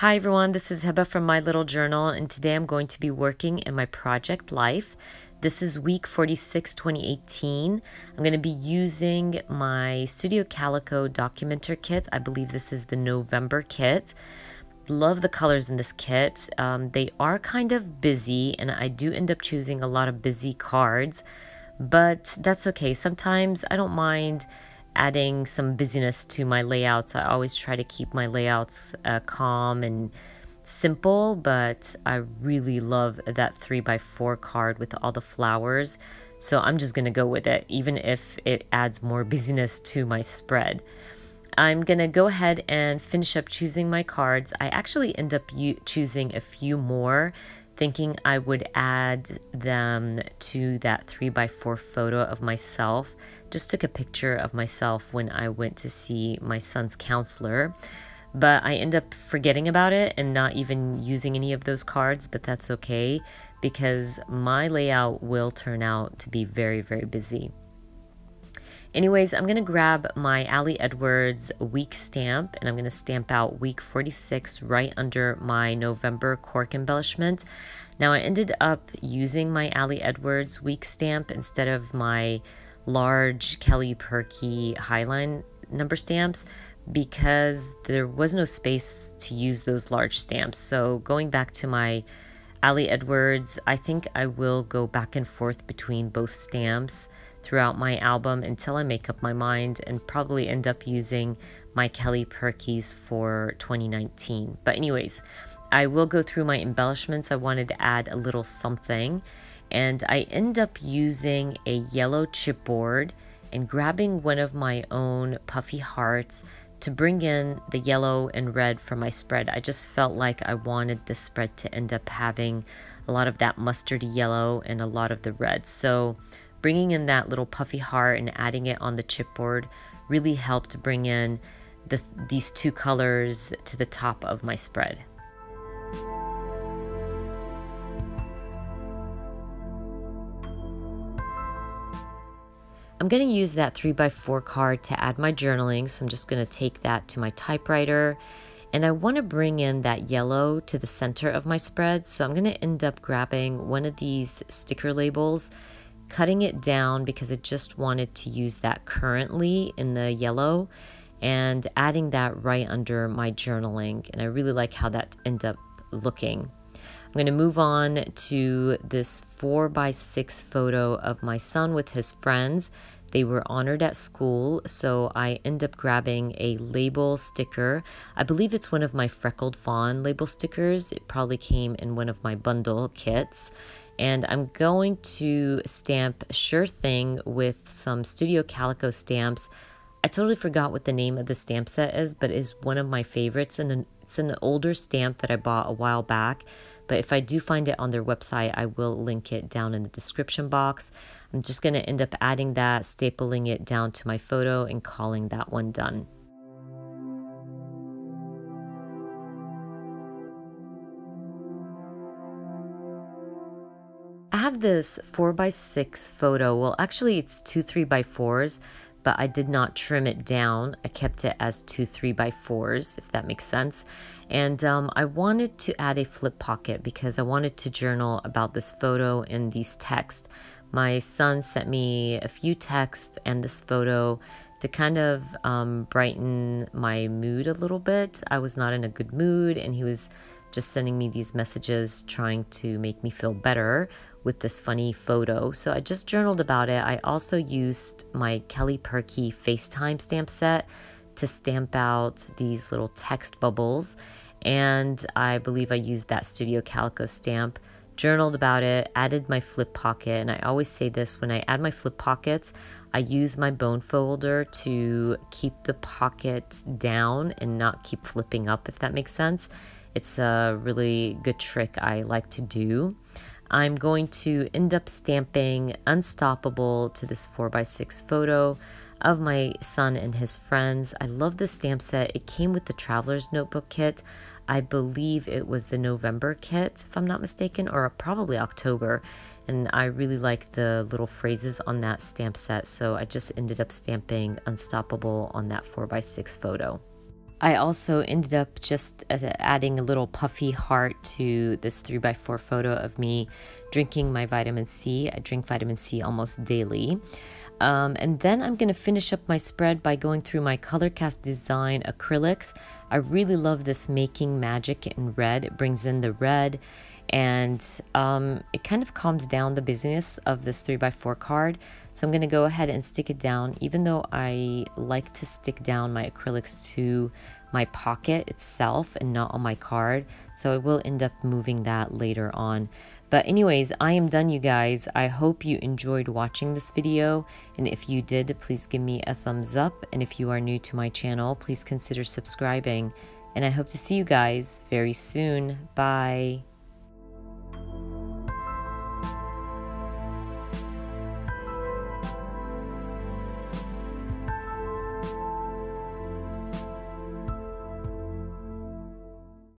Hi everyone, this is Heba from My Little Journal, and today I'm going to be working in my project life. This is week 46, 2018. I'm going to be using my Studio Calico Documenter kit. I believe this is the November kit. Love the colors in this kit. They are kind of busy, and I do end up choosing a lot of busy cards, but that's okay. Sometimes I don't mind adding some busyness to my layouts. I always try to keep my layouts calm and simple, but I really love that 3x4 card with all the flowers. So I'm just gonna go with it, even if it adds more busyness to my spread. I'm gonna go ahead and finish up choosing my cards. I actually end up choosing a few more, thinking I would add them to that 3x4 photo of myself. Just took a picture of myself when I went to see my son's counselor, but I end up forgetting about it and not even using any of those cards, but that's okay because my layout will turn out to be very, very busy. Anyways, I'm gonna grab my Ali Edwards week stamp and I'm gonna stamp out week 46 right under my November cork embellishment. Now I ended up using my Ali Edwards week stamp instead of my large Kelly Perky Highline number stamps because there was no space to use those large stamps. So going back to my Ali Edwards, I think I will go back and forth between both stamps throughout my album until I make up my mind and probably end up using my Kelly Perkys for 2019. But anyways, I will go through my embellishments. I wanted to add a little something, and I end up using a yellow chipboard and grabbing one of my own puffy hearts to bring in the yellow and red for my spread. I just felt like I wanted the spread to end up having a lot of that mustardy yellow and a lot of the red. So bringing in that little puffy heart and adding it on the chipboard really helped bring in these two colors to the top of my spread. I'm going to use that 3x4 card to add my journaling, so I'm just going to take that to my typewriter. And I want to bring in that yellow to the center of my spread, so I'm going to end up grabbing one of these sticker labels, cutting it down because I just wanted to use that currently in the yellow, and adding that right under my journaling. And I really like how that ended up looking. I'm going to move on to this 4x6 photo of my son with his friends. They were honored at school, so I end up grabbing a label sticker. I believe it's one of my Freckled Fawn label stickers. It probably came in one of my bundle kits. And I'm going to stamp Sure Thing with some Studio Calico stamps. I totally forgot what the name of the stamp set is, but it's one of my favorites, and it's an older stamp that I bought a while back. But if I do find it on their website, I will link it down in the description box. I'm just going to end up adding that, stapling it down to my photo, and calling that one done. I have this 4x6 photo. Well, actually it's two 3x4s, but I did not trim it down. I kept it as two 3x4s, if that makes sense. And I wanted to add a flip pocket because I wanted to journal about this photo and these texts. My son sent me a few texts and this photo to kind of brighten my mood a little bit. I was not in a good mood, and he was just sending me these messages trying to make me feel better with this funny photo. So I just journaled about it. I also used my Kelly Perky FaceTime stamp set to stamp out these little text bubbles, and I believe I used that Studio Calico stamp, journaled about it, added my flip pocket. And I always say this, when I add my flip pockets, I use my bone folder to keep the pocket down and not keep flipping up, if that makes sense. It's a really good trick I like to do. I'm going to end up stamping Unstoppable to this 4x6 photo of my son and his friends. I love this stamp set. It came with the Traveler's Notebook kit. I believe it was the November kit, if I'm not mistaken, or probably October. And I really like the little phrases on that stamp set, so I just ended up stamping Unstoppable on that 4x6 photo. I also ended up just adding a little puffy heart to this 3x4 photo of me drinking my vitamin C. I drink vitamin C almost daily. And then I'm going to finish up my spread by going through my ColorCast Design acrylics. I really love this Making Magic in red. It brings in the red, and it kind of calms down the busyness of this 3x4 card. So I'm going to go ahead and stick it down, even though I like to stick down my acrylics to my pocket itself and not on my card. So I will end up moving that later on. But anyways, I am done, you guys. I hope you enjoyed watching this video, and if you did, please give me a thumbs up, and if you are new to my channel, please consider subscribing, and I hope to see you guys very soon. Bye.